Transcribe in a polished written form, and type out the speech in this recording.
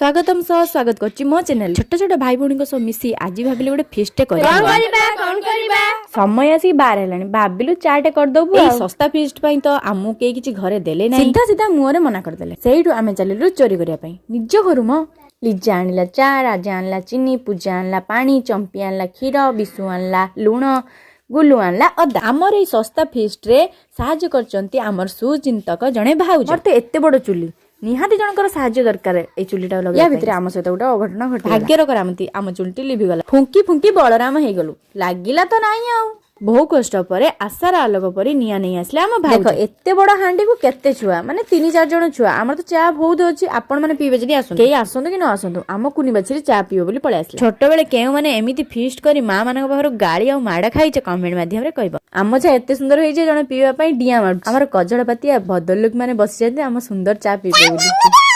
स्वागतम सह स्वागत करछि मो चैनल छोट छोट भाई भौणी सह मिसी आज भाबिलु गोटे फिस्ट समय आसी 12 हेलानी भाबिलु चाटे कर दबु ए सस्ता फिस्ट पई तो आमु के किछि घरे देले नै सीधा सीधा मुहरे मना कर देले सेइठु आमे चलिलु चोरी करिया पई निज घरु म लिजा आनिला चा राजा आनिला चीनी पूजा आनिला पानी चंपी आनिला क्षीर बिसु आनिला लुण गुलु आनला अदा आमर ए सस्ता फिस्ट रे साहाय्य करचंती आमर सुचिंतक जणे भाउज मते एते बड़ चुली निहाती जनकर साहाय्य दरकार ए चुलीटा लगे या भितरे आम सहित गोटे अघटना घट भाग्यर करामती आम चुलीटी लिभि गला फुंकी फुंकी बलराम हे गलु लागिला तो नाही आउ बहु कष्ट परे आशार आलोक परी निया नहीं आसले आम भाई देखो एते बड़ हांडी को केते छुआ माने 3-4 जण छुआ आमर तो चा बहुत अछि आपण माने पीबे जदी आसु केई आसंतु कि न आसंतु आम कुनी बाछरी चा पीबो बोली पळे आसले छोट बेले केउ माने एमिति फीस्ट करी मां मानक बाहर गाड़ी आ माडा खाइछ कमेंट माध्यम रे कहबो आम चा एते सुंदर होई जे जण पीबा पई डिया मार हमर कजळ पातिया भदर लोक माने बसि जाते आम सुंदर चा पीबे बोली